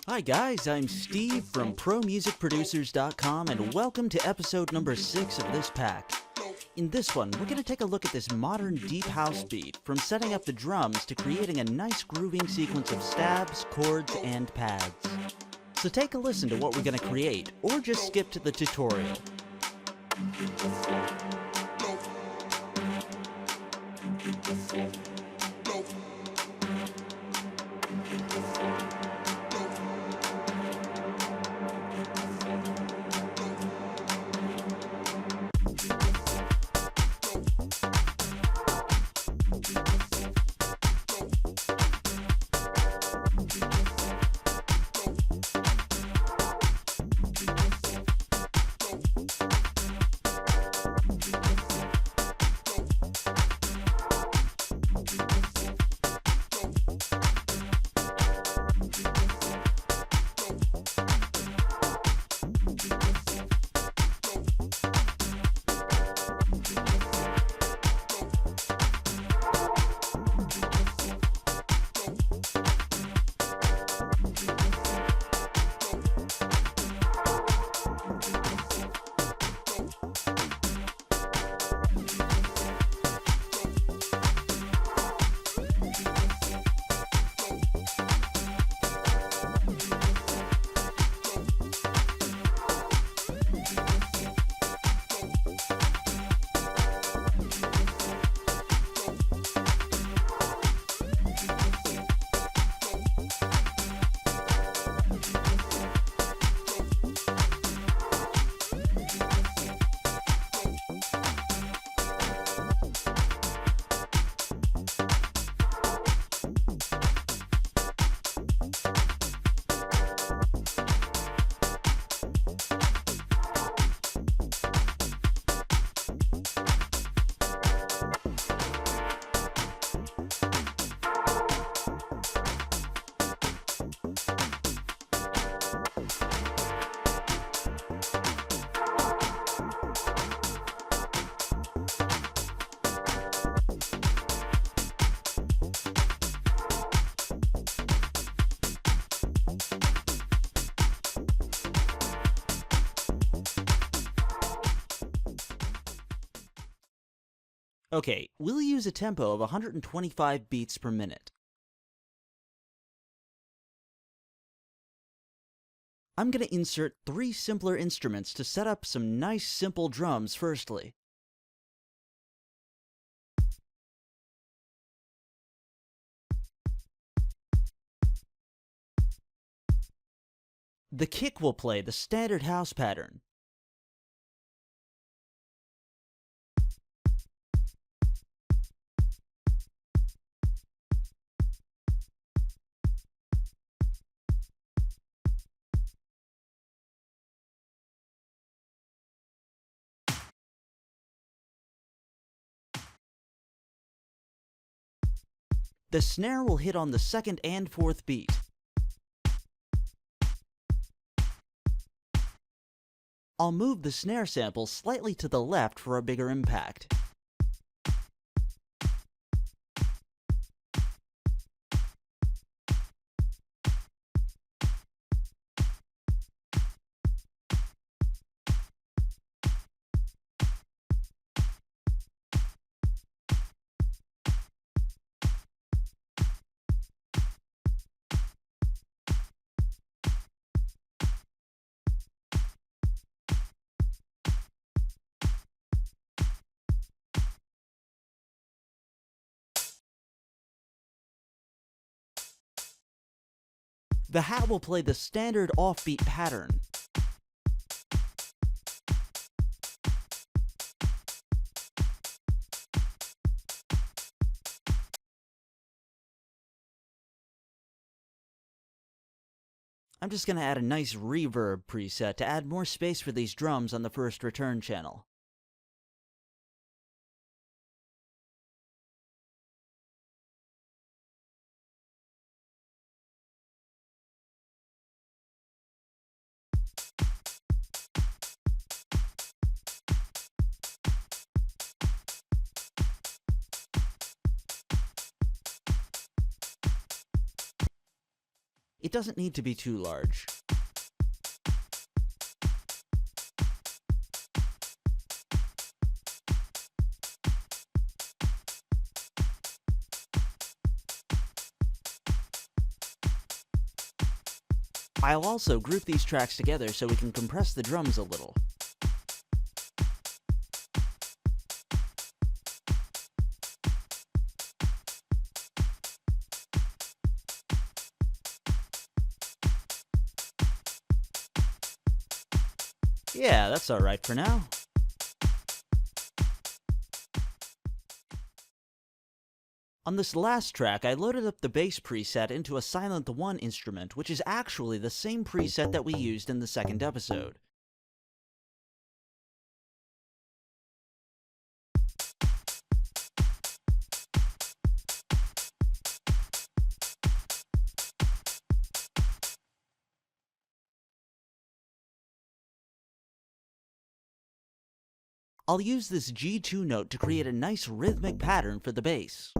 Hi guys, I'm Steve from ProMusicProducers.com and welcome to episode number 6 of this pack. In this one, we're going to take a look at this modern deep house beat, from setting up the drums to creating a nice grooving sequence of stabs, chords, and pads. So take a listen to what we're going to create, or just skip to the tutorial. Okay, we'll use a tempo of 125 beats per minute. I'm going to insert 3 simpler instruments to set up some nice simple drums firstly. The kick will play the standard house pattern. The snare will hit on the 2nd and 4th beat. I'll move the snare sample slightly to the left for a bigger impact. The hat will play the standard offbeat pattern. I'm just going to add a nice reverb preset to add more space for these drums on the first return channel. It doesn't need to be too large. I'll also group these tracks together so we can compress the drums a little. Yeah, that's alright for now. On this last track, I loaded up the bass preset into a Silent 1 instrument, which is actually the same preset that we used in the second episode. I'll use this G2 note to create a nice rhythmic pattern for the bass.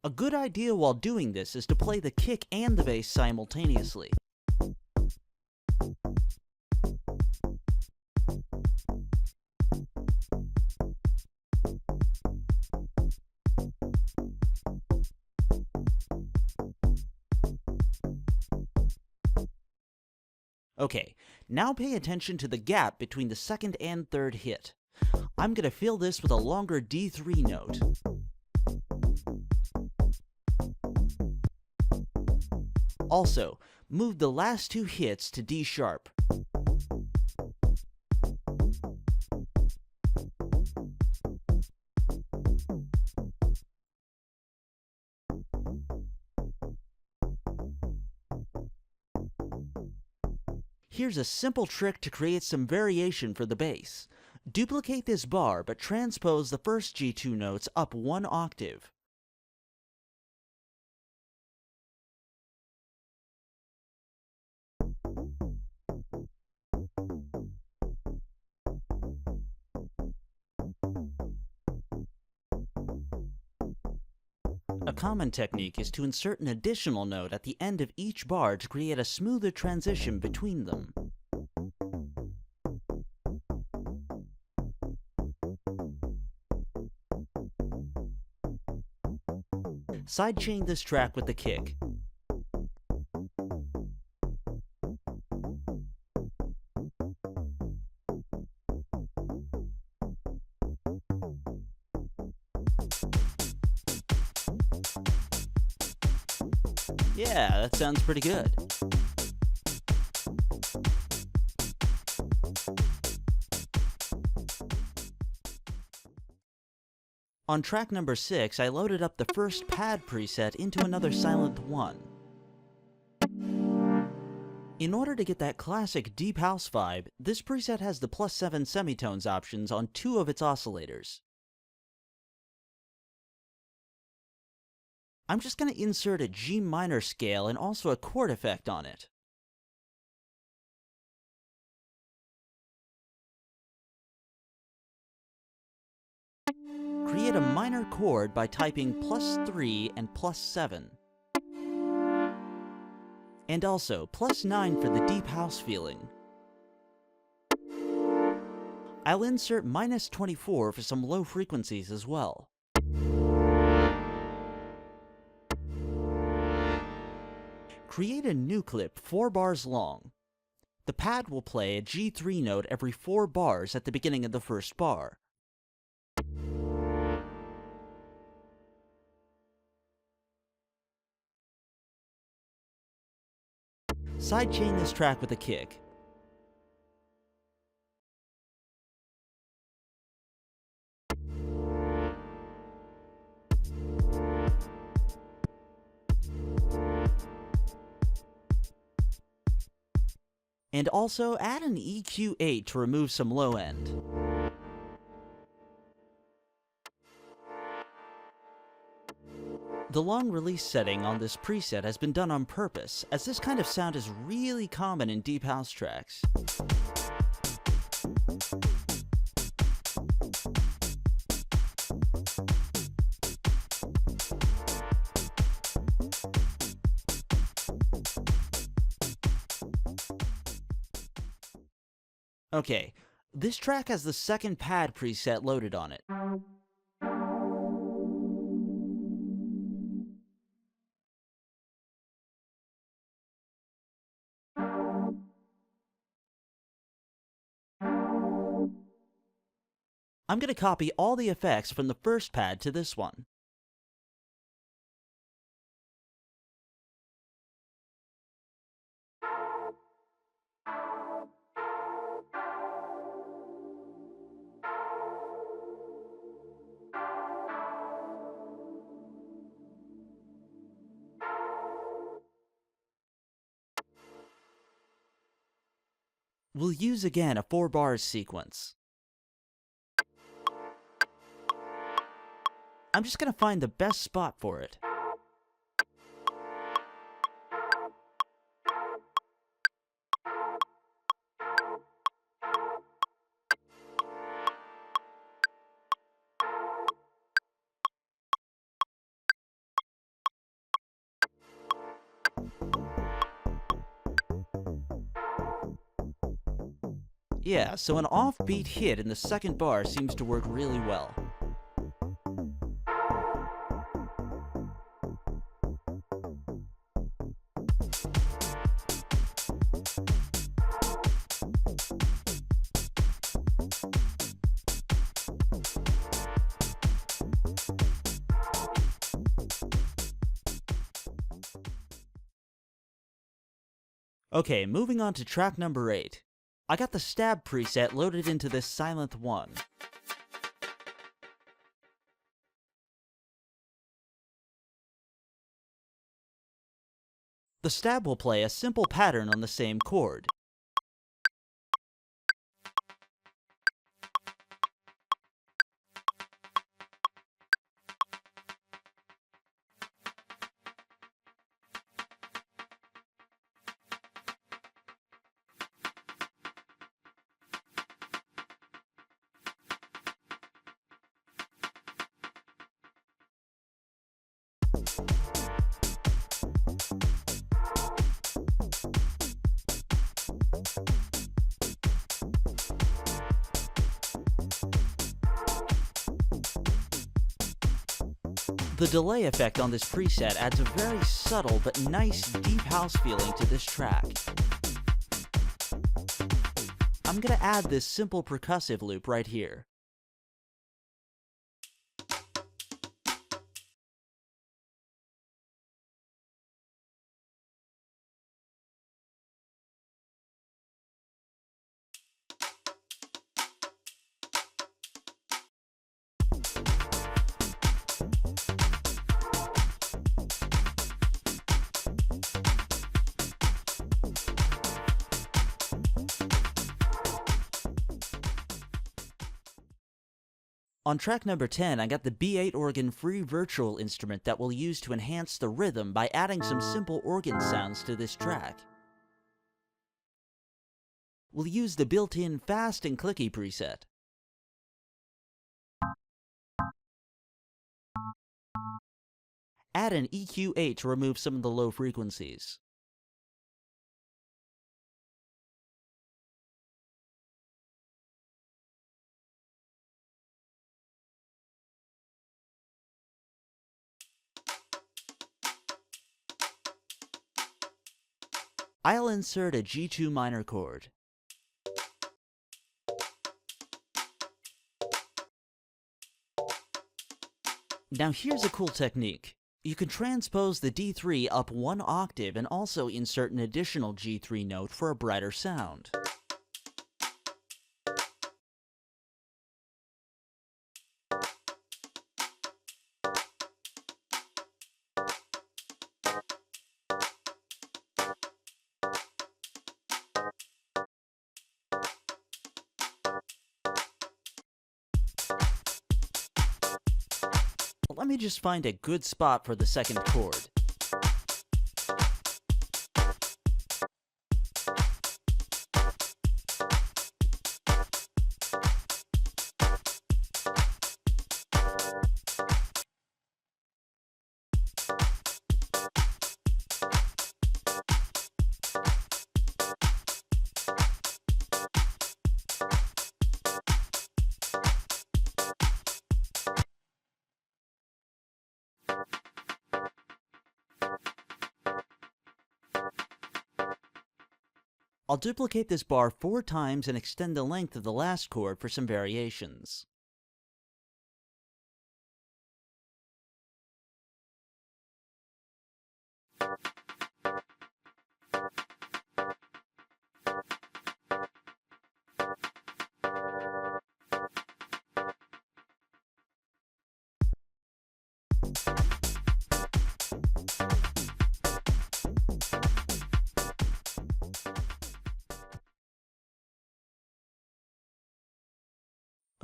A good idea while doing this is to play the kick and the bass simultaneously. Okay, now pay attention to the gap between the second and third hit. I'm going to fill this with a longer D3 note. Also, move the last two hits to D sharp. Here's a simple trick to create some variation for the bass. Duplicate this bar, but transpose the first G2 notes up one octave. A common technique is to insert an additional note at the end of each bar to create a smoother transition between them. Sidechain this track with the kick. Yeah, that sounds pretty good. On track number 6, I loaded up the first pad preset into another Silent 1. In order to get that classic deep house vibe, this preset has the +7 semitones options on 2 of its oscillators. I'm just going to insert a G minor scale and also a chord effect on it. Create a minor chord by typing +3 and +7. And also +9 for the deep house feeling. I'll insert -24 for some low frequencies as well. Create a new clip 4 bars long. The pad will play a G3 note every 4 bars at the beginning of the first bar. Sidechain this track with a kick. And also add an EQ8 to remove some low end. The long release setting on this preset has been done on purpose, as this kind of sound is really common in deep house tracks. Okay, this track has the second pad preset loaded on it. I'm going to copy all the effects from the first pad to this one. We'll use again a 4 bars sequence. I'm just going to find the best spot for it. Yeah, so an offbeat hit in the second bar seems to work really well. Okay, moving on to track number 8. I got the stab preset loaded into this Silent 1. The stab will play a simple pattern on the same chord. The delay effect on this preset adds a very subtle but nice deep house feeling to this track. I'm gonna add this simple percussive loop right here. On track number 10, I got the B8 organ free virtual instrument that we'll use to enhance the rhythm by adding some simple organ sounds to this track. We'll use the built-in fast and clicky preset. Add an EQ8 to remove some of the low frequencies. I'll insert a G2 minor chord. Now here's a cool technique. You can transpose the D3 up 1 octave and also insert an additional G3 note for a brighter sound. Let me just find a good spot for the second chord. I'll duplicate this bar 4 times and extend the length of the last chord for some variations.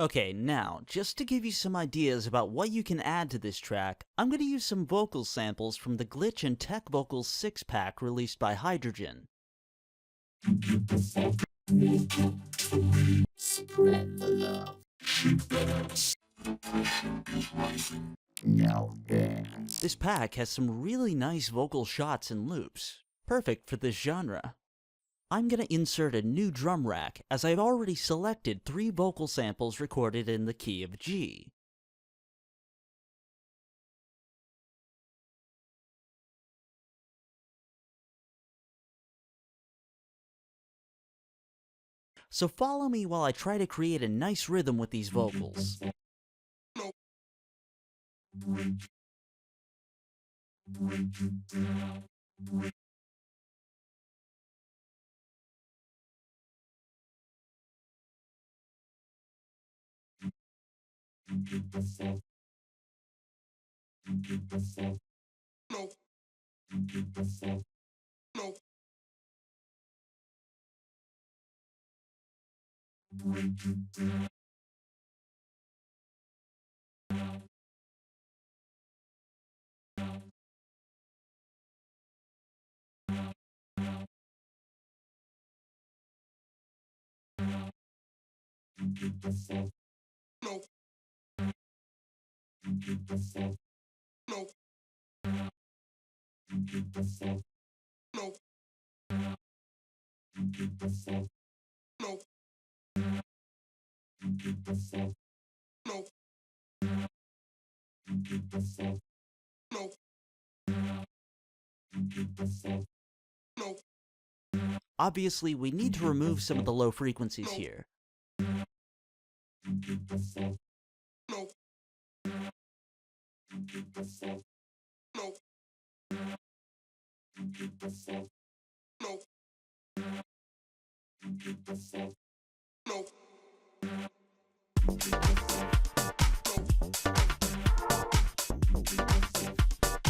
Okay, now, just to give you some ideas about what you can add to this track, I'm going to use some vocal samples from the Glitch and Tech Vocals 6-pack released by Hydrogen. This pack has some really nice vocal shots and loops, perfect for this genre. I'm going to insert a new drum rack, as I've already selected 3 vocal samples recorded in the key of G. So follow me while I try to create a nice rhythm with these vocals. Obviously, we need to remove some of the low frequencies here.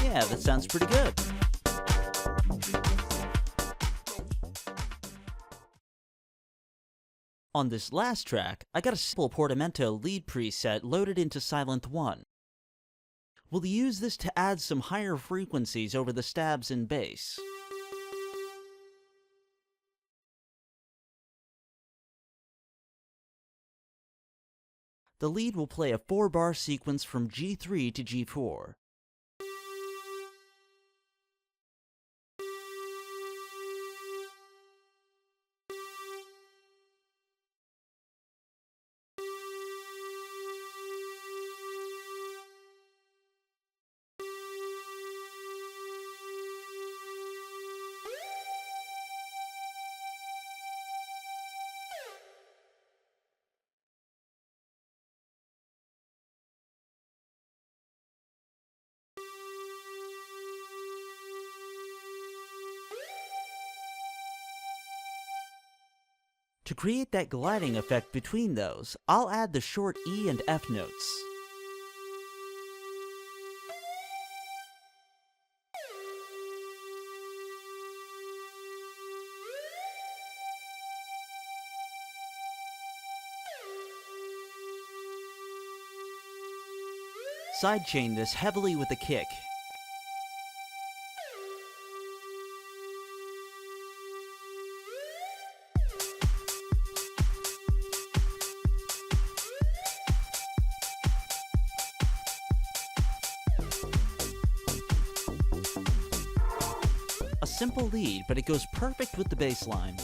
Yeah, that sounds pretty good. On this last track, I got a simple portamento lead preset loaded into Silent 1. We'll use this to add some higher frequencies over the stabs and bass. The lead will play a 4-bar sequence from G3 to G4. To create that gliding effect between those, I'll add the short E and F notes. Sidechain this heavily with a kick. A simple lead, but it goes perfect with the bass line.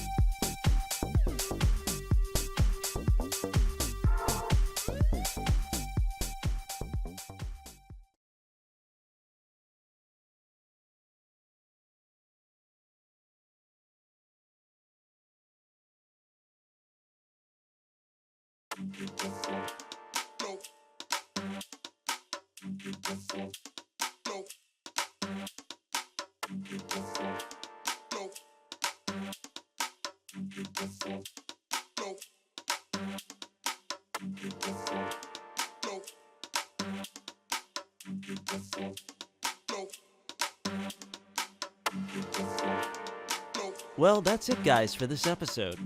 Well, that's it guys for this episode.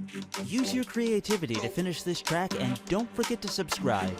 Use your creativity to finish this track and don't forget to subscribe.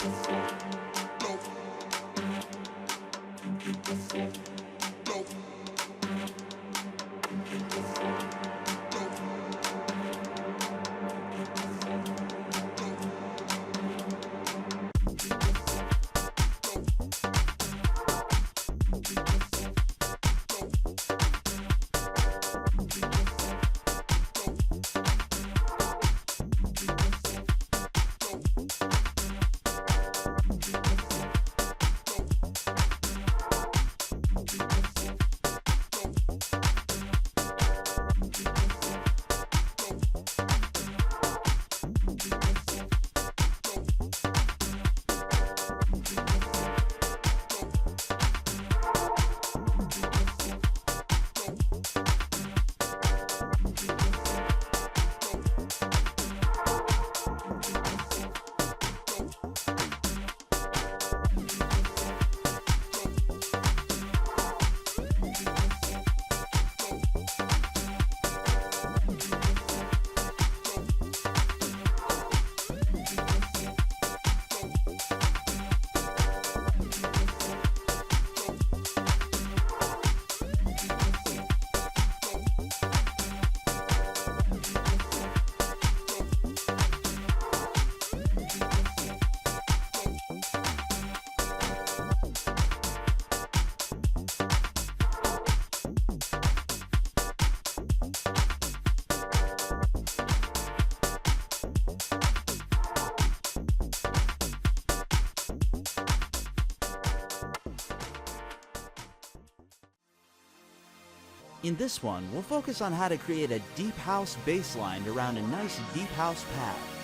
In this one, we'll focus on how to create a deep house bass line around a nice deep house pad.